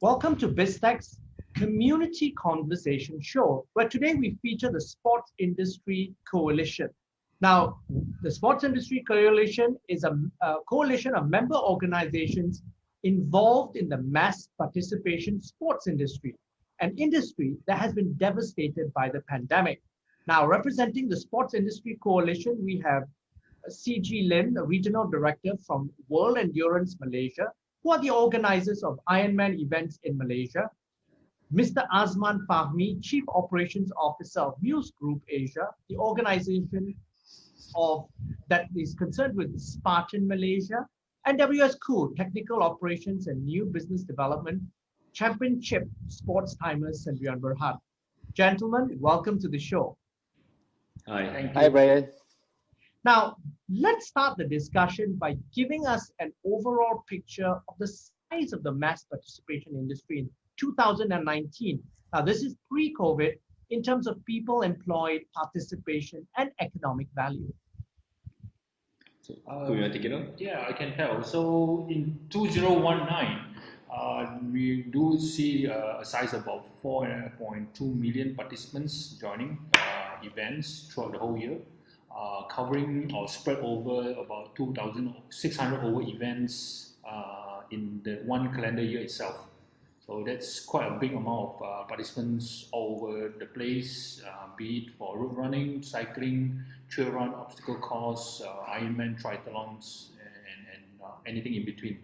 Welcome to BizTech's Community Conversation Show, where today we feature the Sports Industry Coalition. Now, the Sports Industry Coalition is a coalition of member organizations involved in the mass participation sports industry, an industry that has been devastated by the pandemic. Now, representing the Sports Industry Coalition, we have CG Lim, the Regional Director from World Endurance Malaysia, who are the organizers of IRONMAN events in Malaysia. Mr. Azman Fahmi, Chief Operations Officer of MUSE Group Asia, the organization that is concerned with Spartan Malaysia, and WS Khoo, Technical Operations and New Business Development, ChampionChip Sports Timers, and Sendirian Berhad. Gentlemen, welcome to the show. Hi. Thank you. Hi, Brian. Now, let's start the discussion by giving us an overall picture of the size of the mass participation industry in 2019. Now, this is pre-COVID in terms of people employed, participation, and economic value. So, Khoo, you want to take it on? Yeah, I can tell. So in 2019, we do see a size of about 4.2 million participants joining events throughout the whole year. Covering or spread over about 2,600 over events in the one calendar year itself. So that's quite a big amount of participants all over the place, be it for road running, cycling, trail run, obstacle course, Ironman, triathlons, and anything in between.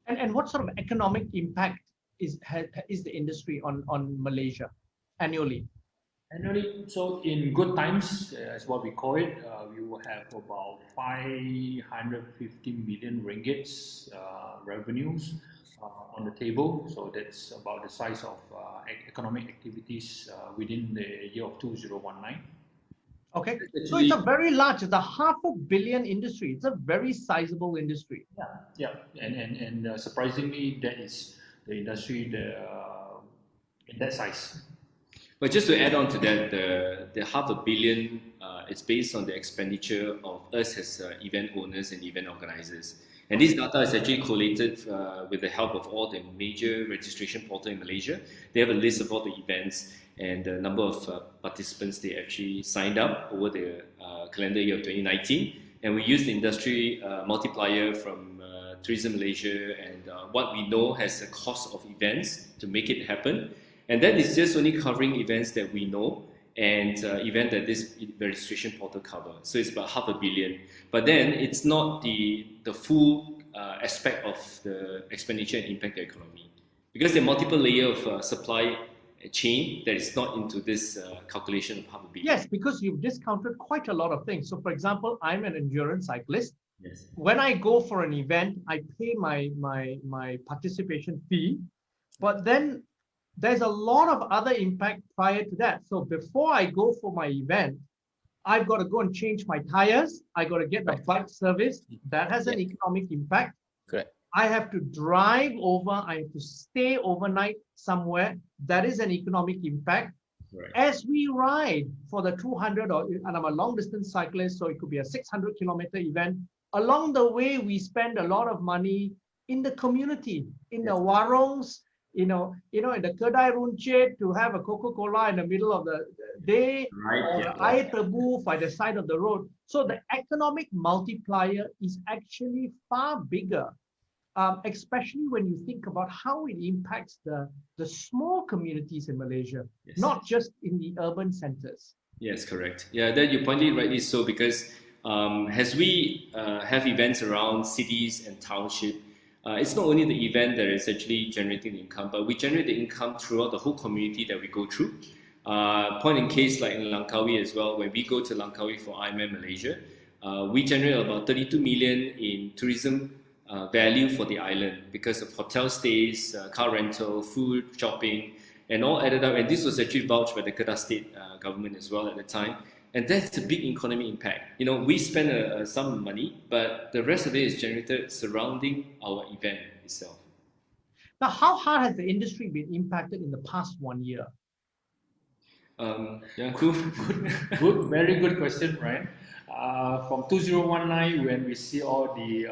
And what sort of economic impact is the industry on Malaysia annually? Annually, so in good times, as what we call it, we will have about 550 million ringgits revenues on the table. So that's about the size of economic activities within the year of 2019. Okay, so it's a very large, it's a $500 million industry. It's a very sizable industry. Yeah, and surprisingly, that is the industry in that size. But just to add on to that, the $500 million, it's based on the expenditure of us as event owners and event organizers. And this data is actually collated with the help of all the major registration portals in Malaysia. They have a list of all the events and the number of participants they actually signed up over the calendar year of 2019. And we use the industry multiplier from Tourism Malaysia and what we know has a cost of events to make it happen. And that is just only covering events that we know and event that this registration portal covers. So it's about $500 million. But then it's not the full aspect of the expenditure and impact the economy. Because there are multiple layers of supply chain that is not into this calculation of $500 million. Yes, because you've discounted quite a lot of things. So for example, I'm an endurance cyclist. Yes. When I go for an event, I pay my participation fee, but then there's a lot of other impact prior to that. So before I go for my event, I've got to go and change my tires. I got to get the bike service. That has an economic impact. Correct. I have to drive over. I have to stay overnight somewhere. That is an economic impact. Right. As we ride for the 200, and I'm a long distance cyclist, so it could be a 600-kilometer event. Along the way, we spend a lot of money in the community, in the warongs, in the kedai runcit to have a Coca-Cola in the middle of the day, or air tebu by the side of the road. So the economic multiplier is actually far bigger, especially when you think about how it impacts the small communities in Malaysia, not just in the urban centers. Yes, correct. Yeah, that you pointed rightly so, because as we have events around cities and townships, it's not only the event that is actually generating the income, but we generate the income throughout the whole community that we go through. Point in case like in Langkawi as well, when we go to Langkawi for IRONMAN Malaysia, we generate about 32 million in tourism value for the island because of hotel stays, car rental, food, shopping, and all added up. And this was actually vouched by the Kedah state government as well at the time. And that's a big economic impact. You know, we spend some money, but the rest of it is generated surrounding our event itself. Now, how hard has the industry been impacted in the past 1 year? Good, very good question, Brian. From 2019, when we see all the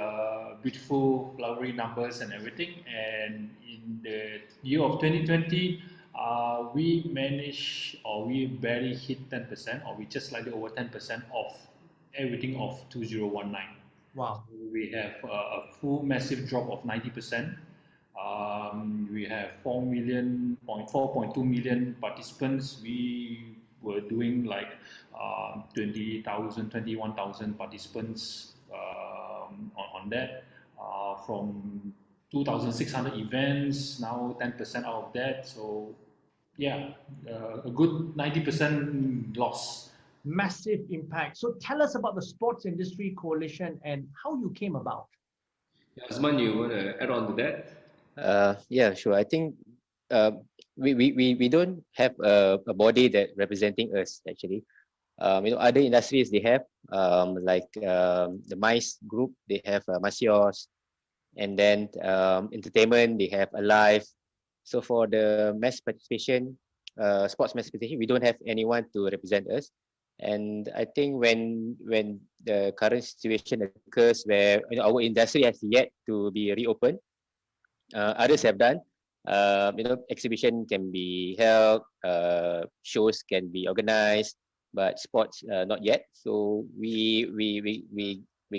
beautiful flowery numbers and everything. And in the year of 2020, we managed, or we barely hit 10%, or we just slightly over 10% of everything of 2019. Wow. We have a full massive drop of 90%. We have 4.2 million participants. We were doing like 20,000, 21,000 participants on that. From 2,600 events, now 10% out of that. So yeah, a good 90% loss. Massive impact. So tell us about the Sports Industry Coalition and how you came about. Azman, you want to add on to that? Yeah, sure. I think we don't have a body that representing us actually. Other industries they have like the MICE group, they have Masios, and then entertainment they have Alive. So for the mass participation, sports mass participation, we don't have anyone to represent us. And I think when the current situation occurs where our industry has yet to be reopened, others have done. Exhibition can be held, shows can be organized, but sports not yet. So we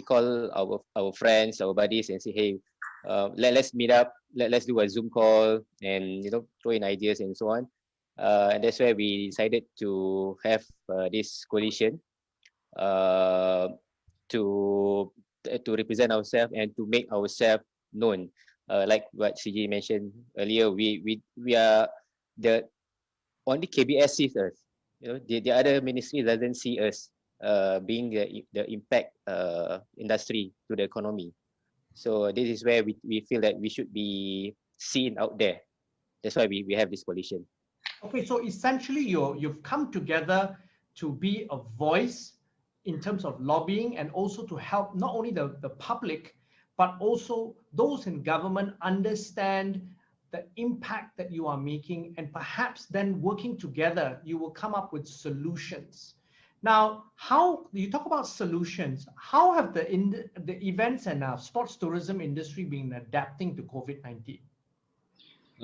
call our friends, our buddies, and say, hey, let's meet up, let's do a Zoom call, and throw in ideas and so on. And that's where we decided to have this coalition to represent ourselves and to make ourselves known. Like what CJ mentioned earlier, we are the only KBS sees us. The other ministry doesn't see us being the impact industry to the economy. So this is where we feel that we should be seen out there. That's why we have this coalition. Okay, so essentially you've come together to be a voice in terms of lobbying and also to help not only the public, but also those in government understand the impact that you are making, and perhaps then working together, you will come up with solutions. Now, how you talk about solutions, how have the events and sports tourism industry been adapting to COVID-19?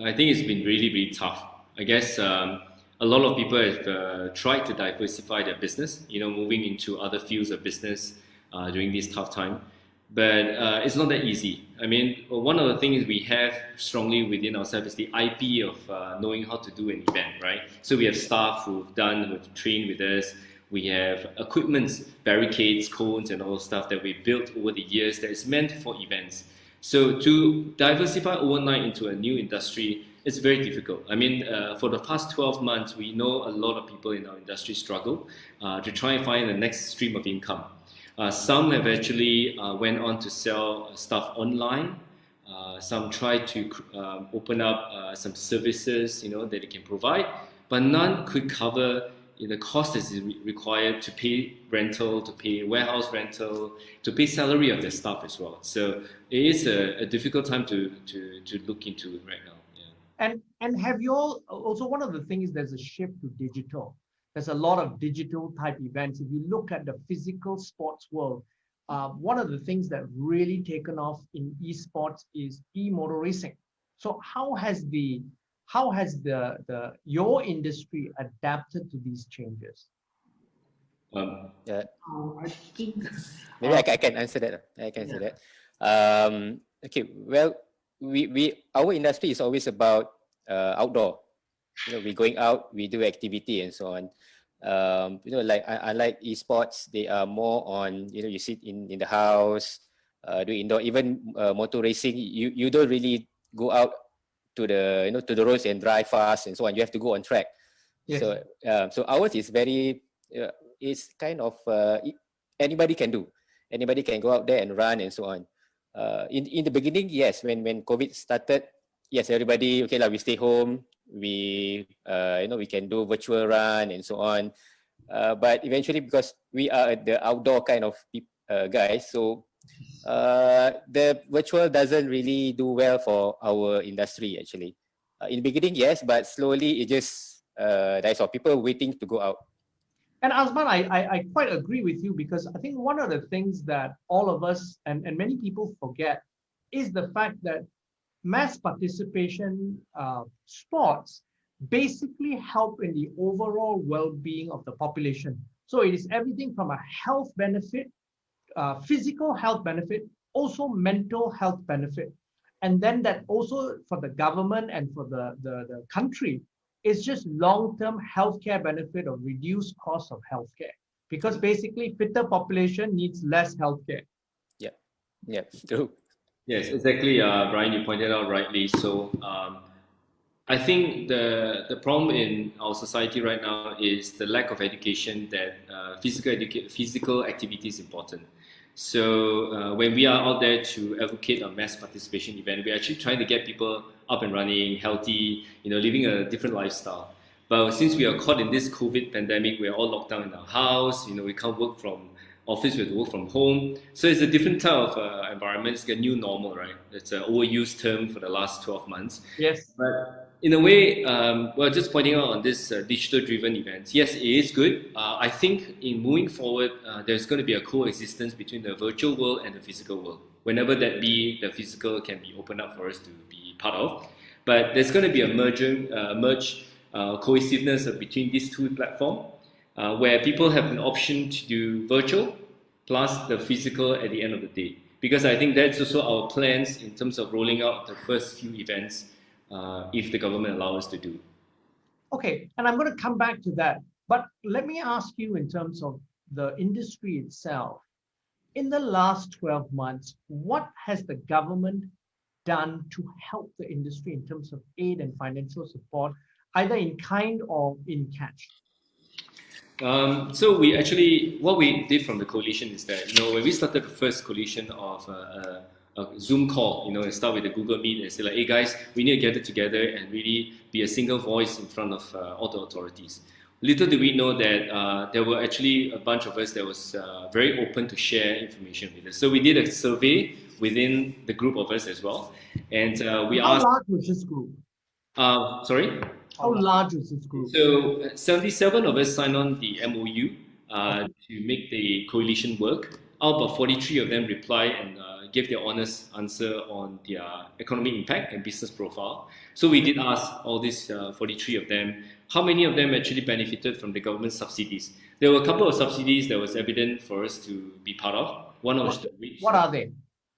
I think it's been really, really tough. I guess a lot of people have tried to diversify their business, moving into other fields of business during this tough time. But it's not that easy. I mean, one of the things we have strongly within ourselves is the IP of knowing how to do an event, right? So we have staff who've trained with us. We have equipment, barricades, cones, and all stuff that we built over the years that is meant for events. So to diversify overnight into a new industry, it's very difficult. I mean, for the past 12 months, we know a lot of people in our industry struggle to try and find the next stream of income. Some have actually went on to sell stuff online. Some tried to open up some services, that they can provide, but none could cover the cost that is required to pay rental, to pay warehouse rental, to pay salary of their staff as well. So it is a difficult time to look into it right now. Yeah. And have you all also, one of the things, there's a shift to digital. There's a lot of digital type events. If you look at the physical sports world, one of the things that really taken off in esports is e-motor racing. So how has your industry adapted to these changes? Yeah. I think Maybe I can answer that. I can answer that. Okay. Well, our industry is always about outdoor. We going out, we do activity and so on. Like unlike esports, they are more on you sit in the house, do indoor. Even motor racing, you don't really go out to the to the roads and drive fast and so on. You have to go on track. Yes. So ours is very it's kind of anybody can do. Anybody can go out there and run and so on. In the beginning, yes, when COVID started, yes, everybody we stay home. We we can do virtual run and so on. But eventually, because we are the outdoor kind of guys, so the virtual doesn't really do well for our industry actually. In the beginning, yes, but slowly it just there's people waiting to go out. And Azman, I quite agree with you, because I think one of the things that all of us and many people forget is the fact that mass participation sports basically help in the overall well-being of the population. So it is everything from a health benefit, physical health benefit, also mental health benefit. And then that also for the government and for the country is just long-term healthcare benefit of reduced cost of healthcare. Because basically fitter population needs less healthcare. Yeah, yeah, true. Yes, exactly, Brian, you pointed out rightly. So I think the problem in our society right now is the lack of education that physical activity is important. So when we are out there to advocate a mass participation event, we're actually trying to get people up and running, healthy, living a different lifestyle. But since we are caught in this COVID pandemic, we're all locked down in our house. We can't work from office, we have to work from home. So it's a different type of environment. It's a new normal, right? It's an overused term for the last 12 months. Yes. But in a way, well, just pointing out on this digital-driven events, yes, it is good. I think in moving forward, there's going to be a coexistence between the virtual world and the physical world. Whenever that be, the physical can be opened up for us to be part of. But there's going to be a cohesiveness between these two platforms, where people have an option to do virtual plus the physical at the end of the day. Because I think that's also our plans in terms of rolling out the first few events, if the government allows us to do. Okay, and I'm going to come back to that. But let me ask you in terms of the industry itself. In the last 12 months, what has the government done to help the industry in terms of aid and financial support, either in kind or in cash? So what we did from the coalition is that, when we started the first coalition of a Zoom call, and start with the Google Meet and say like, hey guys, we need to get it together and really be a single voice in front of all the authorities. Little did we know that there were actually a bunch of us that was very open to share information with us. So we did a survey within the group of us as well. And we asked... How large was this group? Sorry? How large was this group? So 77 of us signed on the MOU to make the coalition work. Out of 43 of them replied and gave their honest answer on their economic impact and business profile. So we did ask all these 43 of them, how many of them actually benefited from the government subsidies? There were a couple of subsidies that was evident for us to be part of. One was the wage. What are they?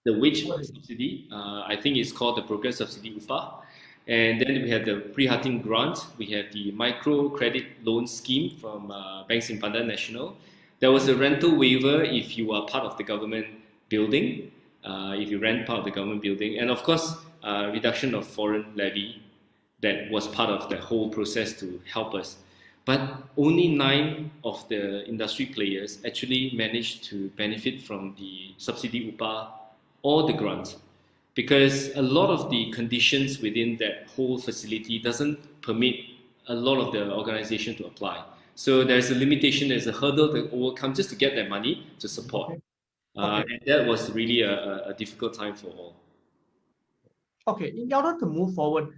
The wage subsidy. I think it's called the Program Subsidy UPA. And then we have the Prihatin grant. We have the micro credit loan scheme from Bank Simpanan National. There was a rental waiver if you are part of the government building, if you rent part of the government building. And of course, reduction of foreign levy that was part of the whole process to help us. But only 9 of the industry players actually managed to benefit from the subsidy UPA or the grant. Because a lot of the conditions within that whole facility doesn't permit a lot of the organization to apply. So there's a limitation, there's a hurdle to overcome just to get that money to support. And that was really a difficult time for all. Okay, in order to move forward,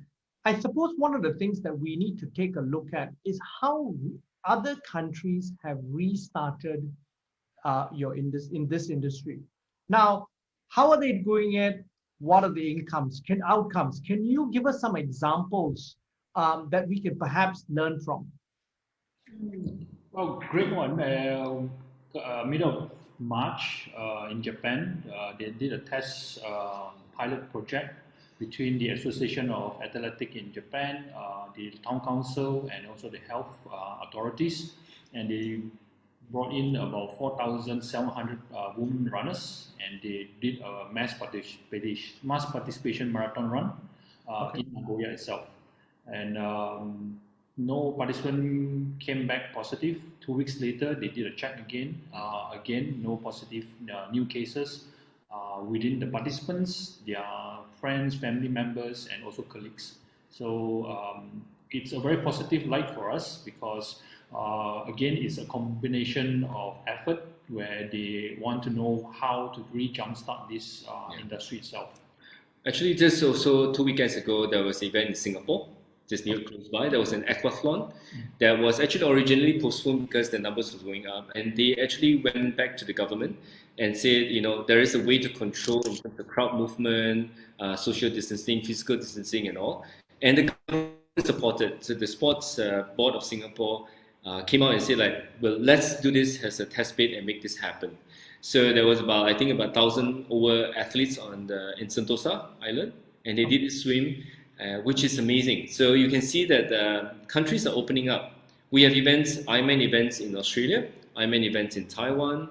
I suppose one of the things that we need to take a look at is how other countries have restarted in this industry. Now, how are they doing it? What are the outcomes? Can you give us some examples that we can perhaps learn from? Well, great one. Middle of March in Japan, they did a test pilot project between the Association of Athletics in Japan, the Town Council, and also the health authorities. And they brought in about 4,700 women runners, and they did a mass participation marathon run in Nagoya itself. And no participant came back positive. 2 weeks later, they did a check again. Again, no positive new cases within the participants, their friends, family members, and also colleagues. So it's a very positive light for us because again, it's a combination of effort where they want to know how to really jumpstart this industry itself. Actually, just also 2 weekends ago, there was an event in Singapore. just near close by. There was an aquathlon that was actually originally postponed because the numbers was going up, and they actually went back to the government and said, there is a way to control in terms of crowd movement, social distancing, physical distancing, and all. And the government supported. So the Sports Board of Singapore came out and said, well, let's do this as a test bed and make this happen. So there was about 1,000 over athletes in Sentosa Island, and they did swim, which is amazing. So you can see that countries are opening up. We have events, Ironman events in Australia, Ironman events in Taiwan,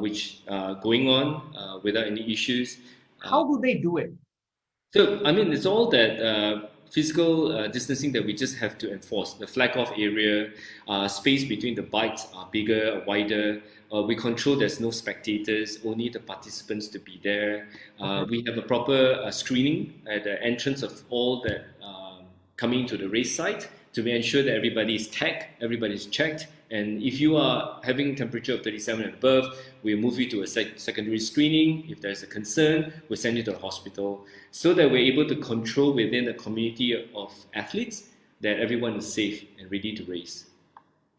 which are going on without any issues. How do they do it? So, it's all that physical distancing that we just have to enforce. The flag off area, space between the bikes are bigger, wider. We control there's no spectators, only the participants to be there. We have a proper screening at the entrance of all that coming to the race site to ensure that everybody is tagged, everybody is checked. And if you are having temperature of 37 and above, we'll move you to a secondary screening. If there's a concern, we'll send you to the hospital so that we're able to control within a community of athletes that everyone is safe and ready to race.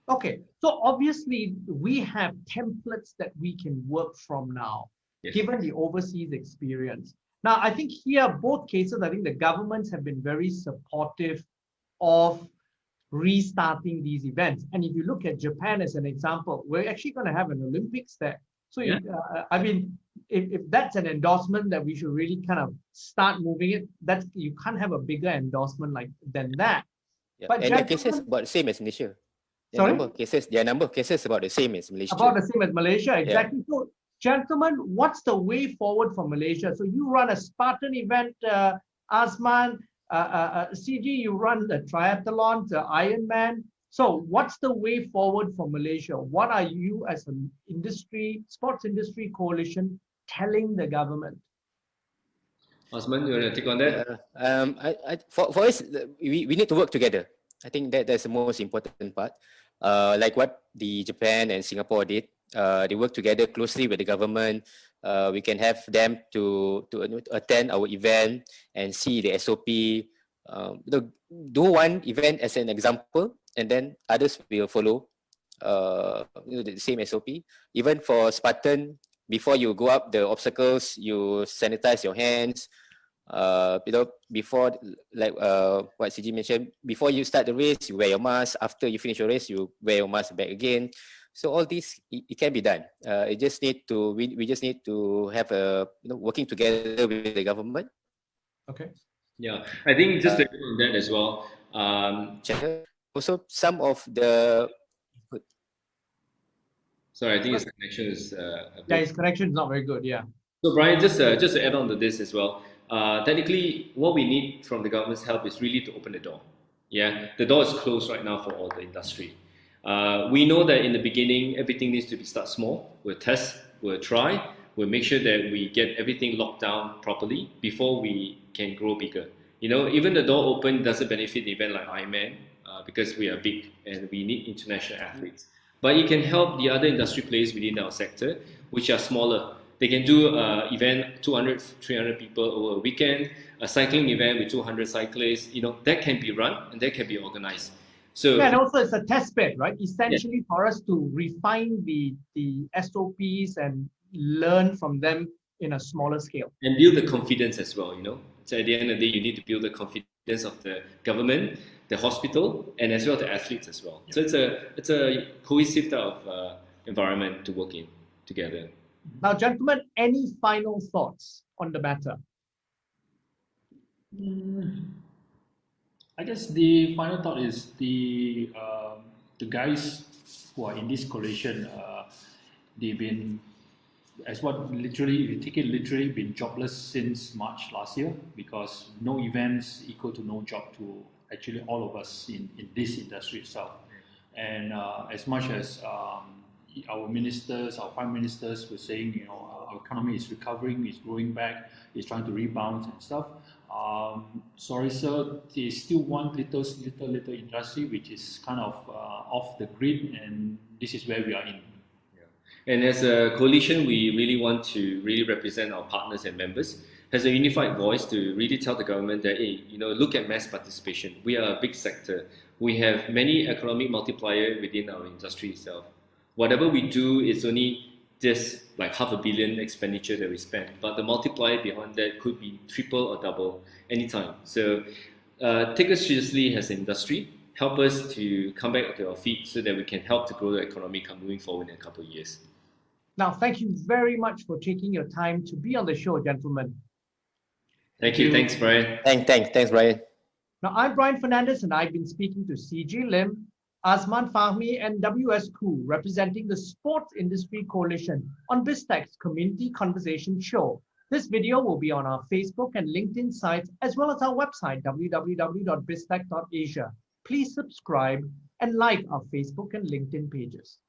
Okay, so obviously we have templates that we can work from now, Yes. given the overseas experience. Now, I think here, both cases, I think the governments have been very supportive of restarting these events. And if you look at Japan as an example, we're actually going to have an Olympics there. So, Yeah. if that's an endorsement that we should really kind of start moving it, you can't have a bigger endorsement than that. Yeah. But And the cases about the same as Malaysia. Sorry? Their number of cases about the same as Malaysia. About the same as Malaysia, exactly. Yeah. So, gentlemen, what's the way forward for Malaysia? So you run a Spartan event, Azman, CG, you run the triathlon, the IRONMAN. So what's the way forward for Malaysia? What are you as an sports industry coalition telling the government? Azman, you want to take on that? For us, we need to work together. I think that's the most important part. Like what the Japan and Singapore did, they work together closely with the government. We can have them to attend our event and see the SOP. Do one event as an example, and then others will follow the same SOP. Even for Spartan, before you go up the obstacles, you sanitize your hands. Before, what CG mentioned, before you start the race, you wear your mask. After you finish your race, you wear your mask back again. So all this, it can be done. We just need to have working together with the government. Okay. Yeah, I think just to on that as well. Also, some of the. Sorry, I think his connection is. His connection is not very good. Yeah. So Brian, just to add on to this as well. Technically, what we need from the government's help is really to open the door. Yeah, the door is closed right now for all the industry. We know that in the beginning, everything needs to be start small. We'll test, we'll try, we'll make sure that we get everything locked down properly before we can grow bigger. Even the door open doesn't benefit the event like Ironman because we are big and we need international athletes. But it can help the other industry players within our sector, which are smaller. They can do an event, 200, 300 people over a weekend, a cycling event with 200 cyclists, that can be run and that can be organized. So, and also it's a test bed, right? Essentially for us to refine the SOPs and learn from them in a smaller scale. And build the confidence as well, So at the end of the day, you need to build the confidence of the government, the hospital, and as well the athletes as well. So it's a cohesive type of environment to work in together. Now, gentlemen, any final thoughts on the matter? I guess the final thought is the guys who are in this coalition, they've been, as what literally, if you take it literally, been jobless since March last year, because no events equal to no job to actually all of us in this industry itself. And as much as our ministers, our prime ministers were saying, our economy is recovering, it's growing back, it's trying to rebound and stuff. Sorry, sir, there's still one little industry which is kind of off the grid, and this is where we are in. Yeah. And as a coalition, we really want to really represent our partners and members, has a unified voice to really tell the government that, hey, look at mass participation. We are a big sector. We have many economic multiplier within our industry itself. Whatever we do is only just like $500 million expenditure that we spend, but the multiplier behind that could be triple or double anytime. So take us seriously as an industry. Help us to come back to our feet so that we can help to grow the economy moving forward in a couple of years. Now, thank you very much for taking your time to be on the show, gentlemen. Thank you. Thanks, Brian. Thanks, Brian. Now, I'm Brian Fernandez, and I've been speaking to CG Lim, Azman, Fahmi, and WS Khoo, representing the Sports Industry Coalition on BizTech's Community Conversation Show. This video will be on our Facebook and LinkedIn sites, as well as our website, www.biztech.asia. Please subscribe and like our Facebook and LinkedIn pages.